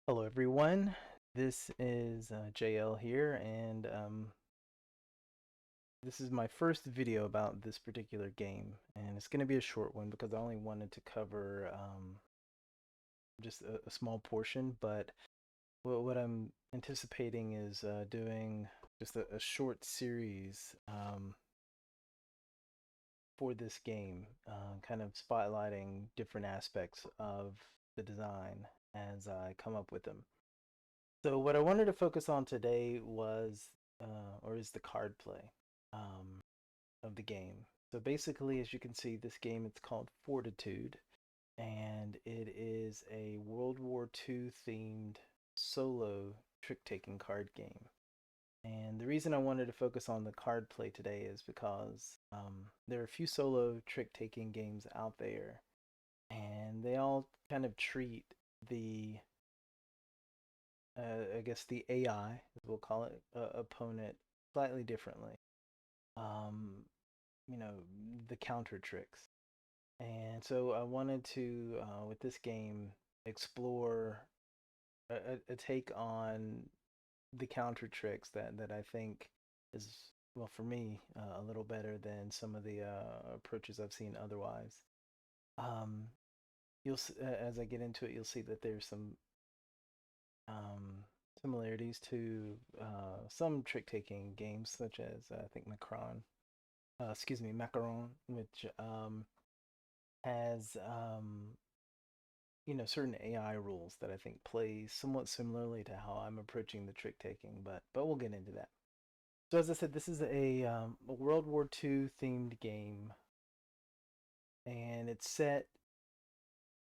Hello everyone, this is JL here, and this is my first video about this particular game, and it's going to be a short one because I only wanted to cover just a small portion, but what I'm anticipating is doing just a short series for this game, kind of spotlighting different aspects of the design as I come up with them. So what I wanted to focus on today was, or is the card play um, of the game. So basically, as you can see, this game it's called Fortitude, and it is a World War II themed solo trick-taking card game. And the reason I wanted to focus on the card play today is because there are a few solo trick-taking games out there, and they all kind of treat the I guess the AI, as we'll call it, opponent slightly differently. Um, the counter tricks. And so I wanted to, with this game, explore a take on the counter tricks that I think is, well, for me, a little better than some of the approaches I've seen otherwise. Um, as I get into it, you'll see that there's some um, similarities to some trick-taking games, such as I think Macaron, which has certain AI rules that I think play somewhat similarly to how I'm approaching the trick-taking, but we'll get into that. So as I said, this is a World War II themed game, and it's set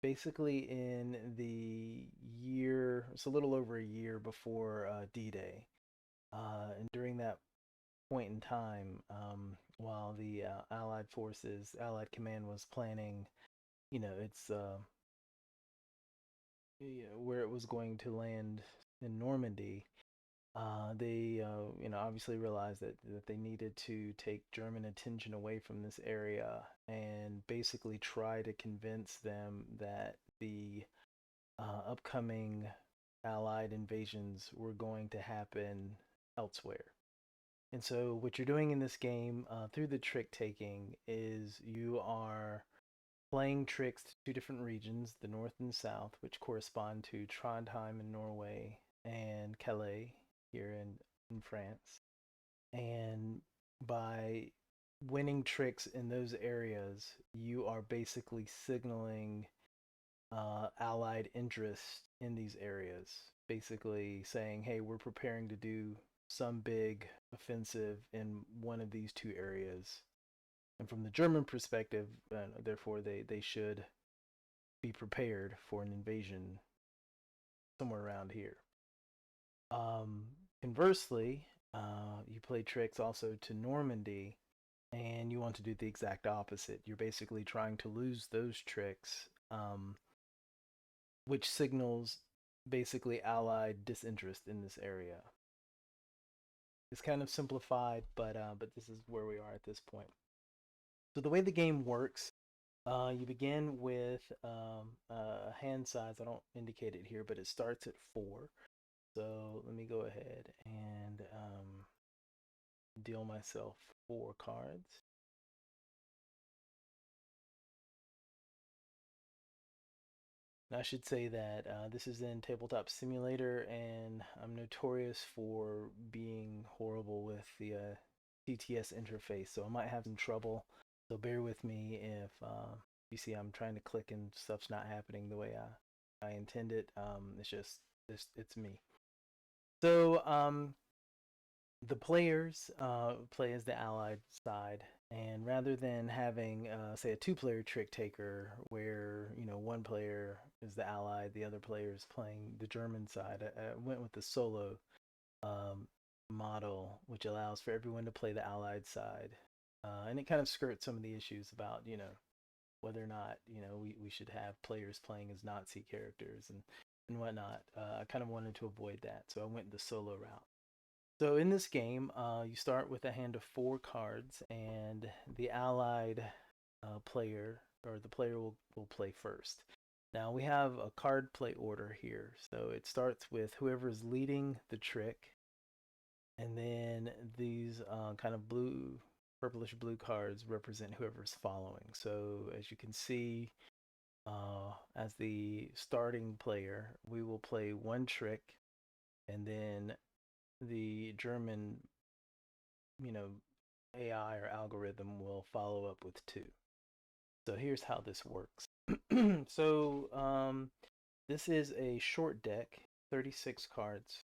basically in the year, it's a little over a year before D-Day. And during that point in time, while the Allied Command was planning, it's where it was going to land in Normandy, they, obviously realized that they needed to take German attention away from this area and basically try to convince them that the upcoming Allied invasions were going to happen elsewhere. And so, what you're doing in this game through the trick taking is you are playing tricks to two different regions, the north and south, which correspond to Trondheim in Norway and Calais here in France. And by winning tricks in those areas, you are basically signaling Allied interest in these areas. Basically saying, hey, we're preparing to do some big offensive in one of these two areas. And from the German perspective, therefore, they should be prepared for an invasion somewhere around here. Um, Conversely, you play tricks also to Normandy, and you want to do the exact opposite. You're basically trying to lose those tricks, which signals basically Allied disinterest in this area. It's kind of simplified, but this is where we are at this point. So the way the game works, you begin with a hand size. I don't indicate it here, but it starts at 4. So let me go ahead and deal myself 4 cards. And I should say that this is in Tabletop Simulator, and I'm notorious for being horrible with the TTS interface, so I might have some trouble. So bear with me if you see I'm trying to click and stuff's not happening the way I intend it. It's just it's me. So the players play as the Allied side, and rather than having, say, a two-player trick taker where one player is the Allied, the other player is playing the German side, I went with the solo um, model, which allows for everyone to play the Allied side, and it kind of skirts some of the issues about whether or not we should have players playing as Nazi characters and whatnot. I kind of wanted to avoid that, so I went the solo route. So in this game, you start with a hand of 4 cards, and the allied player, or the player will play first. Now we have a card play order here. So it starts with whoever's leading the trick, and then these kind of blue, purplish blue cards represent whoever's following. So as you can see, as the starting player, we will play one trick, and then the German, you know, AI or algorithm will follow up with two. So here's how this works. so this is a short deck, 36 cards,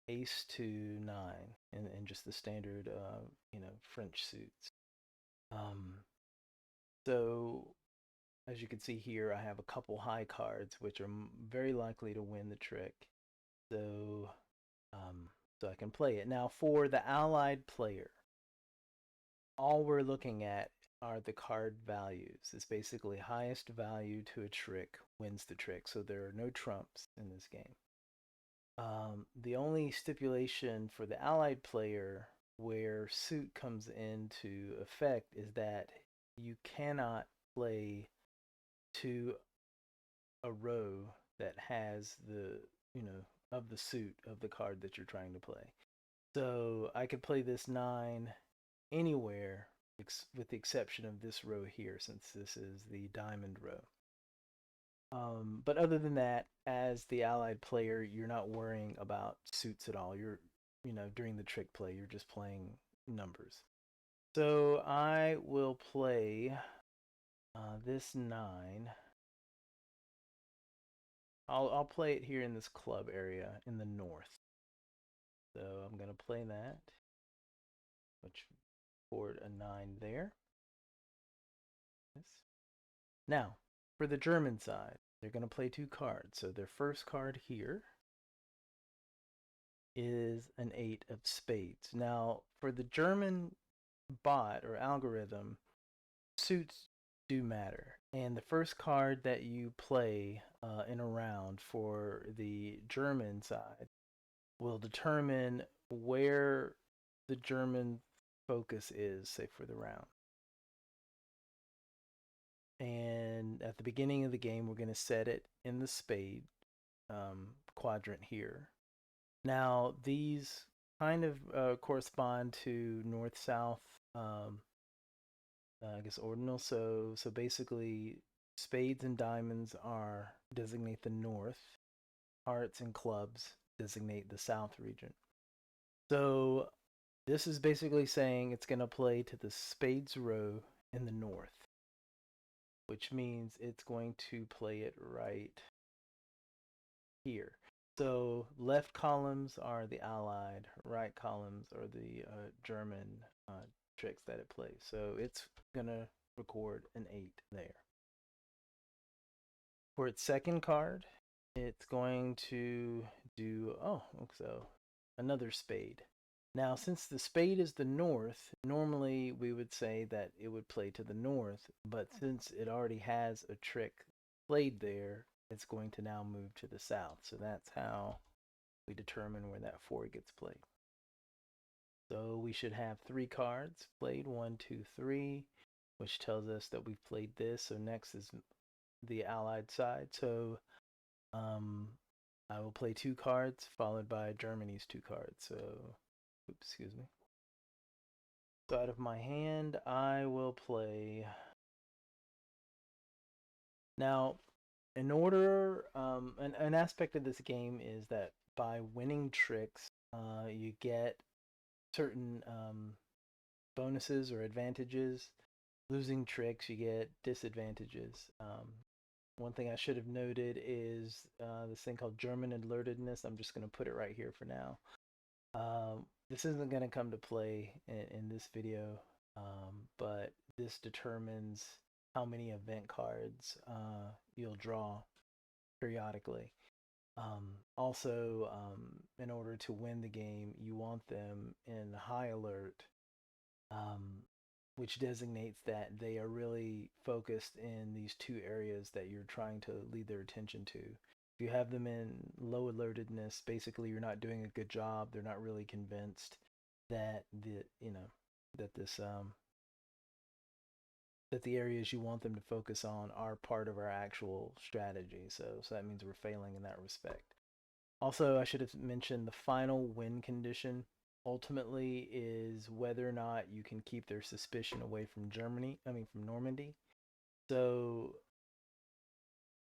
ace to nine, and just the standard, French suits. Um, so as you can see here, I have a couple high cards, which are very likely to win the trick. So, um, so I can play it. Now, for the allied player, all we're looking at are the card values. It's basically highest value to a trick wins the trick. So there are no trumps in this game. The only stipulation for the allied player where suit comes into effect is that you cannot play to a row that has the, of the suit of the card that you're trying to play. So I could play this nine anywhere with the exception of this row here, since this is the diamond row. But other than that, as the allied player, you're not worrying about suits at all. You're, during the trick play, you're just playing numbers. So I will play this nine. I'll play it here in this club area in the north. So I'm gonna play that, which board a nine there. Yes. Now, for the German side, they're gonna play two cards. So their first card here is an eight of spades. Now, for the German bot or algorithm, suits do matter. And the first card that you play in a round for the German side will determine where the German focus is, say, for the round. And at the beginning of the game, we're going to set it in the spade quadrant here. Now, these kind of correspond to north-south, I guess, ordinal. So basically, spades and diamonds are designate the north. Hearts and clubs designate the south region. So this is basically saying it's going to play to the spades row in the north, which means it's going to play it right here. So left columns are the allied, right columns are the German tricks that it plays. So it's going to record an 8 there. For its second card, it's going to do, so another spade. Now, since the spade is the north, normally we would say that it would play to the north, but since it already has a trick played there, it's going to now move to the south. So that's how we determine where that 4 gets played. So we should have 3 cards played, 1, 2, 3, which tells us that we've played this. So next is the allied side. So I will play 2 cards followed by Germany's 2 cards. So, oops, excuse me. So out of my hand, I will play. Now, in order, an aspect of this game is that by winning tricks, you get certain bonuses or advantages. Losing tricks, you get disadvantages. One thing I should have noted is this thing called German alertedness. I'm just going to put it right here for now. This isn't going to come to play in this video, but this determines how many event cards you'll draw periodically. Also, in order to win the game, you want them in high alert, which designates that they are really focused in these 2 areas that you're trying to lead their attention to. If you have them in low alertedness, basically you're not doing a good job. They're not really convinced that that this that the areas you want them to focus on are part of our actual strategy. So that means we're failing in that respect. Also, I should have mentioned the final win condition ultimately is whether or not you can keep their suspicion away from from Normandy. So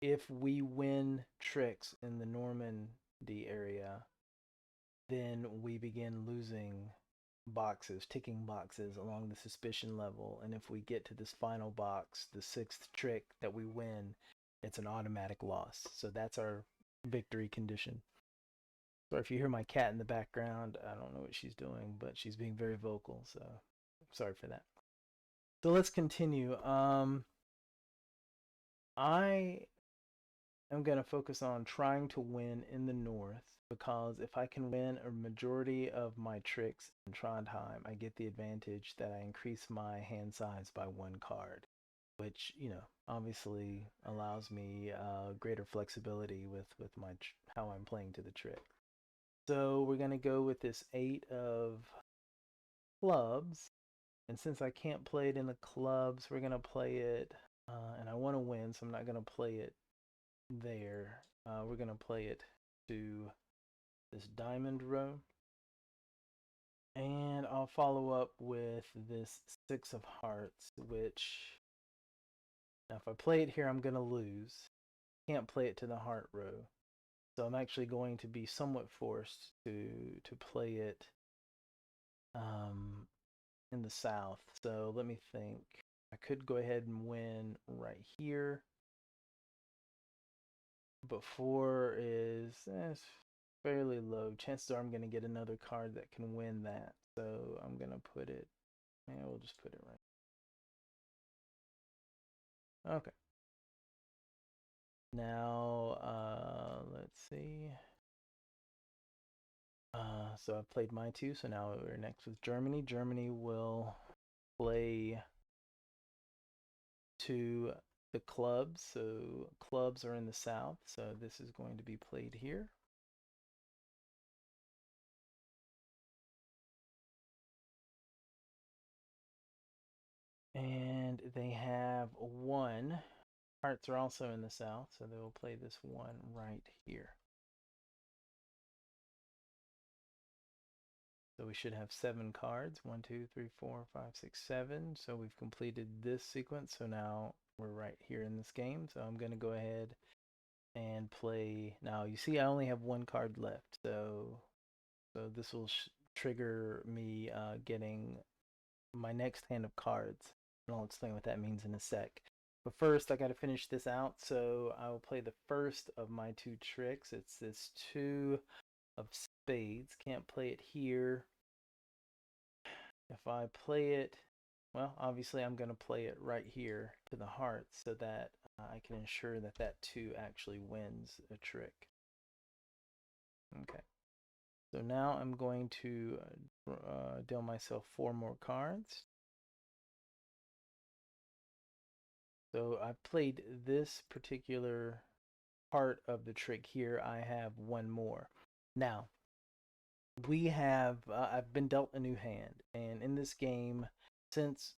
if we win tricks in the Normandy area, then we begin losing boxes, ticking boxes along the suspicion level. And if we get to this final box, the sixth trick that we win, it's an automatic loss. So that's our victory condition. So if you hear my cat in the background, I don't know what she's doing, but she's being very vocal. So sorry for that. So let's continue. I am going to focus on trying to win in the north because if I can win a majority of my tricks in Trondheim, I get the advantage that I increase my hand size by one card, which, obviously allows me greater flexibility with how I'm playing to the trick. So we're going to go with this 8 of clubs. And since I can't play it in the clubs, we're going to play it, and I want to win, so I'm not going to play it there. We're going to play it to this diamond row. And I'll follow up with this 6 of hearts, which, now if I play it here, I'm going to lose. Can't play it to the heart row. So I'm actually going to be somewhat forced to play it in the south. So let me think. I could go ahead and win right here. But 4 is fairly low. Chances are I'm going to get another card that can win that. So I'm going to put it, we'll just put it right. Okay. Now, let's see. So I've played my 2, so now we're next with Germany. Germany will play to the clubs. So clubs are in the south, so this is going to be played here. And they have 1. Hearts are also in the south, so they will play this 1 right here. So we should have 7 cards. 1, 2, 3, 4, 5, 6, 7. So we've completed this sequence. So now we're right here in this game. So I'm going to go ahead and play. Now you see I only have 1 card left. So this will trigger me getting my next hand of cards. And I'll explain what that means in a sec. But first, I got to finish this out. So I will play the first of my 2 tricks. It's this 2 of spades. Can't play it here. If I play it, well, obviously I'm going to play it right here to the hearts so that I can ensure that that 2 actually wins a trick. Okay. So now I'm going to deal myself 4 more cards. So I played this particular part of the trick here. I have 1 more. Now, we have, I've been dealt a new hand. And in this game, since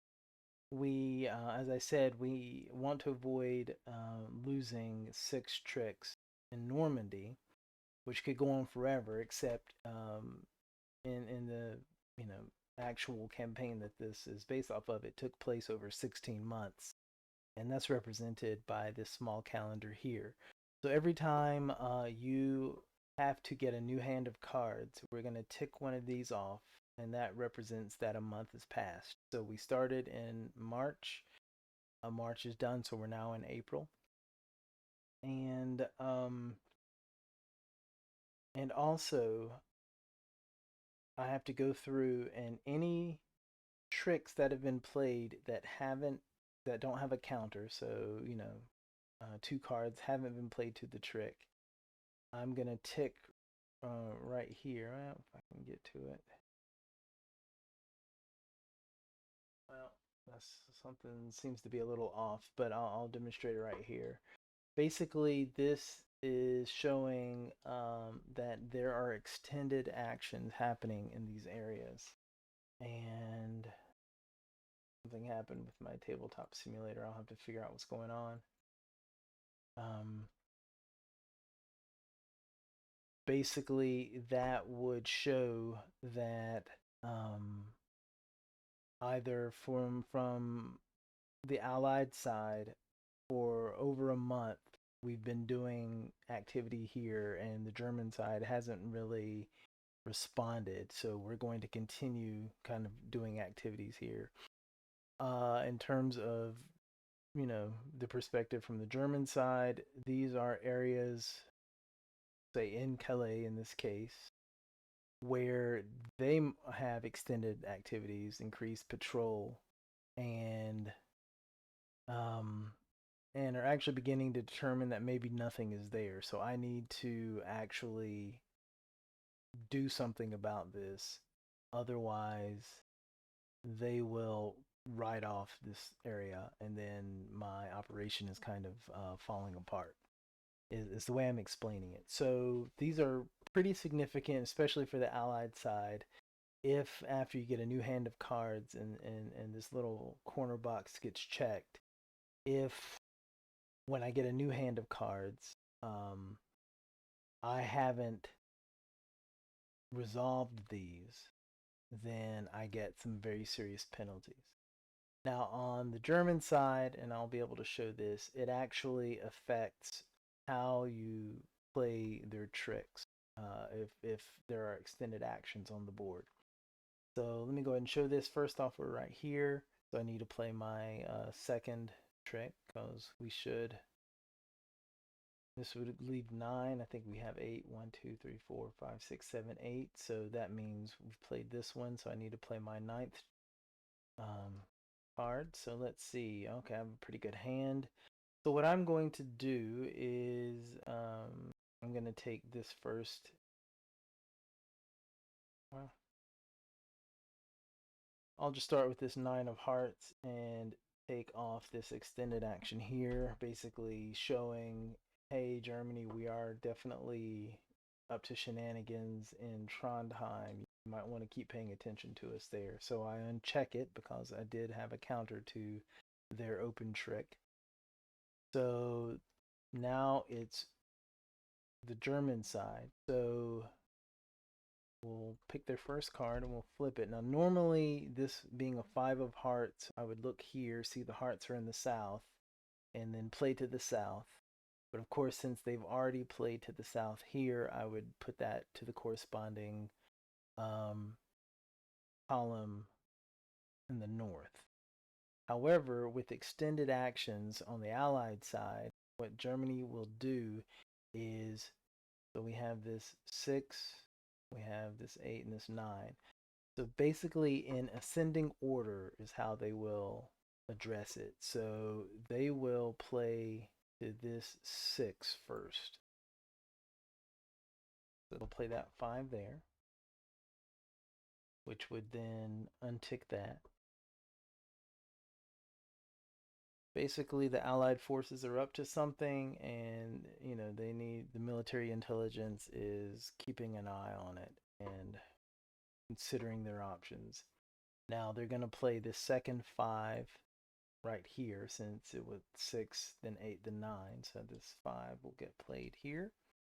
we, as I said, we want to avoid losing 6 tricks in Normandy, which could go on forever, except in the, actual campaign that this is based off of, it took place over 16 months. And that's represented by this small calendar here. So every time you have to get a new hand of cards, we're going to tick one of these off, and that represents that a month has passed. So we started in March. March is done, so we're now in April. And also I have to go through, and any tricks that have been played that don't have a counter, so 2 cards haven't been played to the trick, I'm gonna tick right here. Well, if I can get to it. Well, that's something seems to be a little off, but I'll demonstrate it right here. Basically, this is showing that there are extended actions happening in these areas, and something happened with my tabletop simulator. I'll have to figure out what's going on. Um, Basically, that would show that either from the Allied side for over a month, we've been doing activity here, and the German side hasn't really responded. So we're going to continue kind of doing activities here. In terms of the perspective from the German side, these are areas, say in Calais in this case, where they have extended activities, increased patrol, and um, and are actually beginning to determine that maybe nothing is there. So I need to actually do something about this. Otherwise, they will write off this area, and then my operation is kind of falling apart. Is the way I'm explaining it. So these are pretty significant, especially for the Allied side. If after you get a new hand of cards and this little corner box gets checked, if when I get a new hand of cards, I haven't resolved these, then I get some very serious penalties. Now, on the German side, and I'll be able to show this, it actually affects how you play their tricks if there are extended actions on the board. So let me go ahead and show this. First off, we're right here. So I need to play my second trick because we should. This would leave 9. I think we have 8. 1, 2, 3, 4, 5, 6, 7, 8. So that means we've played this one. So I need to play my ninth card. So let's see. Okay, I have a pretty good hand. So what I'm going to do is I'm going to take this first. Well, I'll just start with this 9 of hearts and take off this extended action here, basically showing, hey, Germany, we are definitely up to shenanigans in Trondheim. You might want to keep paying attention to us there. So I uncheck it because I did have a counter to their open trick. So now it's the German side. So we'll pick their first card and we'll flip it. Now, normally, this being a 5 of hearts, I would look here, see the hearts are in the south, and then play to the south. But of course, since they've already played to the south here, I would put that to the corresponding column in the north. However, with extended actions on the Allied side, what Germany will do is, so we have this 6, we have this 8, and this 9. So basically, in ascending order is how they will address it. So they will play to this 6 first. So they'll play that 5 there, which would then untick that. Basically, the Allied forces are up to something, and they need the military intelligence is keeping an eye on it and considering their options. Now they're going to play this second 5 right here, since it was 6, then 8, then 9. So this 5 will get played here,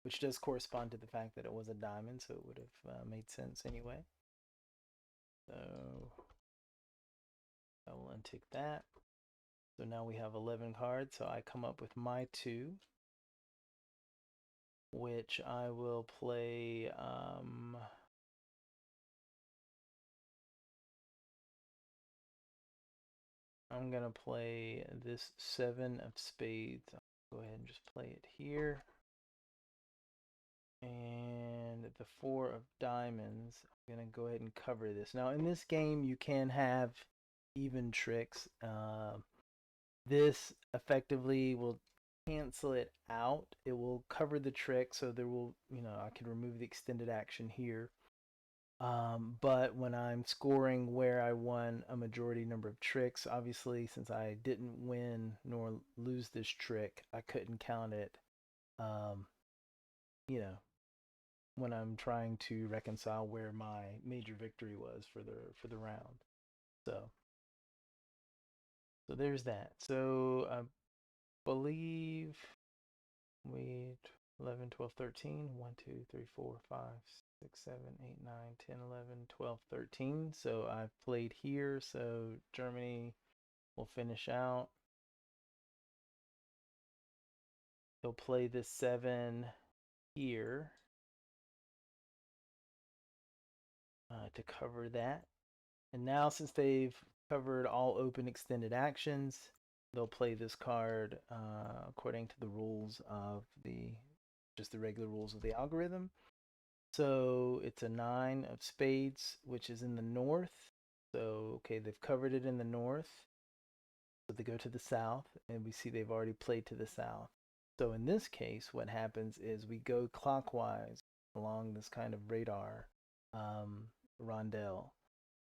which does correspond to the fact that it was a diamond, so it would have made sense anyway. So I will untick that. So now we have 11 cards. So I come up with my 2, which I will play. I'm going to play this 7 of spades. I'll go ahead and just play it here. And the 4 of diamonds. I'm going to go ahead and cover this. Now, in this game, you can have even tricks. This effectively will cancel it out. It will cover the trick, so there will, I can remove the extended action here. But when I'm scoring where I won a majority number of tricks, obviously, since I didn't win nor lose this trick, I couldn't count it, um, when I'm trying to reconcile where my major victory was for the round. So So there's that. So I believe we 11, 12, 13. 1, 2, 3, 4, 5, 6, 7, 8, 9, 10, 11, 12, 13. So I've played here. So Germany will finish out. They'll play this 7 here to cover that. And now, since they've covered all open extended actions, they'll play this card according to the rules of the regular rules of the algorithm. So it's a 9 of spades, which is in the north. So, okay, they've covered it in the north. So they go to the south, and we see they've already played to the south. So in this case, what happens is we go clockwise along this kind of radar rondelle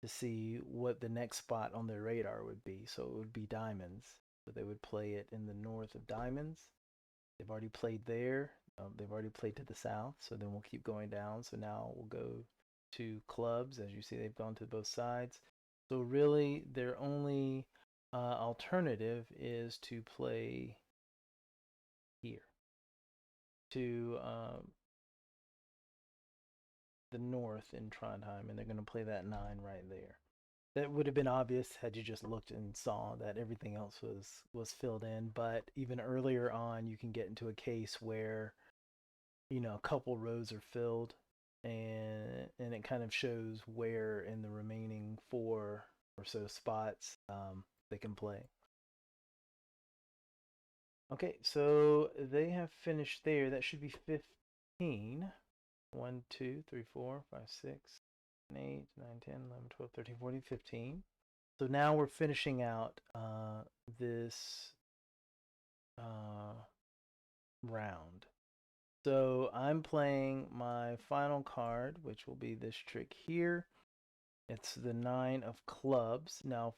to see what the next spot on their radar would be. So it would be diamonds. So they would play it in the north of diamonds. They've already played there. They've already played to the south. So then we'll keep going down. So now we'll go to clubs. As you see, they've gone to both sides. So really, their only alternative is to play here to the north in Trondheim, and they're going to play that 9 right there. That would have been obvious had you just looked and saw that everything else was filled in. But even earlier on, you can get into a case where a couple rows are filled, and it kind of shows where in the remaining 4 or so spots they can play. Okay, so they have finished there. That should be 15. 1, 2, 3, 4, 5, 6, 8, 9, 10, 11, 12, 13, 14, 15. So now we're finishing out this round. So I'm playing my final card, which will be this trick here. It's the 9 of clubs. Now,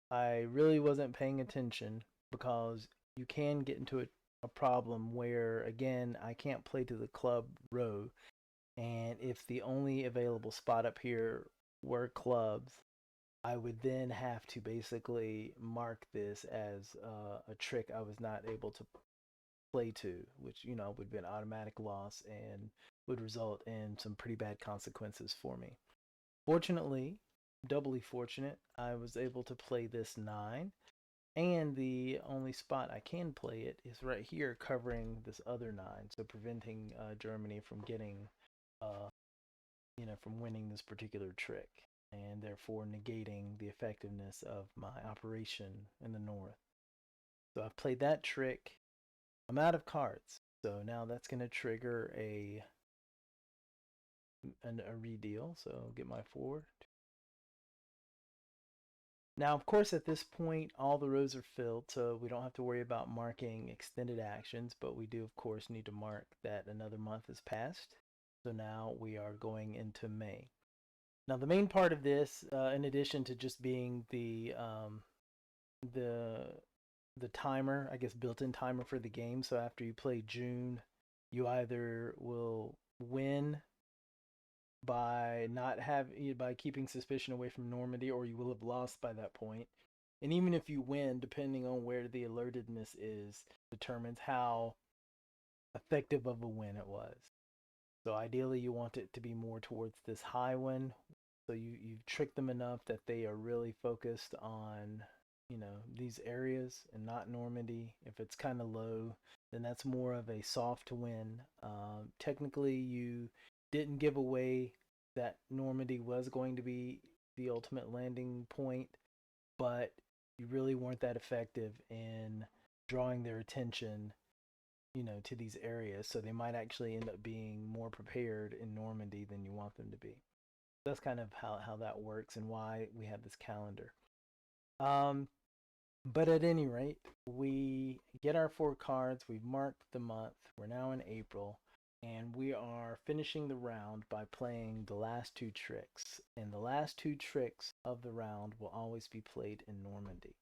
I really wasn't paying attention because you can get into a problem where, again, I can't play to the club row. And if the only available spot up here were clubs, I would then have to basically mark this as a trick I was not able to play to, which, would be an automatic loss and would result in some pretty bad consequences for me. Fortunately, doubly fortunate, I was able to play this 9, and the only spot I can play it is right here covering this other 9, so preventing Germany from getting, from winning this particular trick, and therefore negating the effectiveness of my operation in the north. So I've played that trick. I'm out of cards, so now that's going to trigger a redeal. So I'll get my 4. Now, of course, at this point, all the rows are filled, so we don't have to worry about marking extended actions, but we do, of course, need to mark that another month has passed. So now we are going into May. Now, the main part of this, in addition to just being the timer, I guess, built-in timer for the game. So after you play June, you either will win by keeping suspicion away from Normandy, or you will have lost by that point. And even if you win, depending on where the alertedness is, determines how effective of a win it was. So ideally, you want it to be more towards this high one. So you've tricked them enough that they are really focused on these areas and not Normandy. If it's kind of low, then that's more of a soft win. Technically, you didn't give away that Normandy was going to be the ultimate landing point, but you really weren't that effective in drawing their attention to these areas. So they might actually end up being more prepared in Normandy than you want them to be. That's kind of how that works and why we have this calendar. But at any rate, we get our 4 cards. We've marked the month. We're now in April. And we are finishing the round by playing the last 2 tricks. And the last 2 tricks of the round will always be played in Normandy.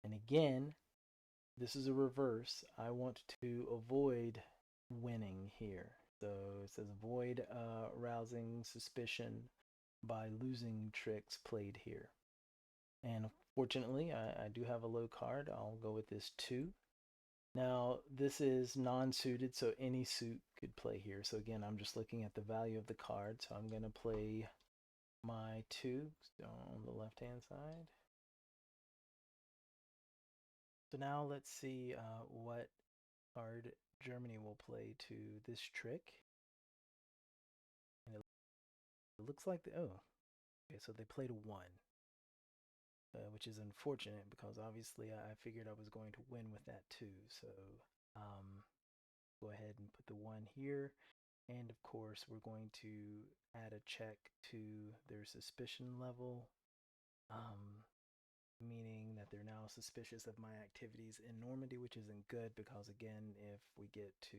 And again, this is a reverse. I want to avoid winning here. So it says avoid rousing suspicion by losing tricks played here. And of Fortunately, I do have a low card. I'll go with this 2. Now, this is non-suited, so any suit could play here. So again, I'm just looking at the value of the card. So I'm going to play my 2 on the left-hand side. So now let's see what card Germany will play to this trick. And it looks like oh, okay, so they played a 1, which is unfortunate because obviously I figured I was going to win with that too. So um, go ahead and put the 1 here. And of course, we're going to add a check to their suspicion level, meaning that they're now suspicious of my activities in Normandy, which isn't good because, again, if we get to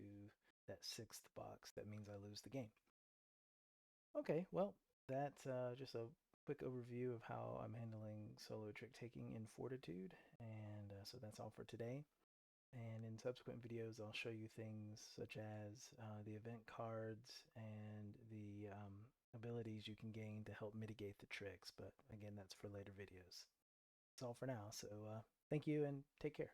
that 6th box, that means I lose the game. Okay, well, that's just a quick overview of how I'm handling solo trick taking in Fortitude. And so that's all for today. And in subsequent videos, I'll show you things such as the event cards and the abilities you can gain to help mitigate the tricks. But again, that's for later videos. That's all for now. So thank you and take care.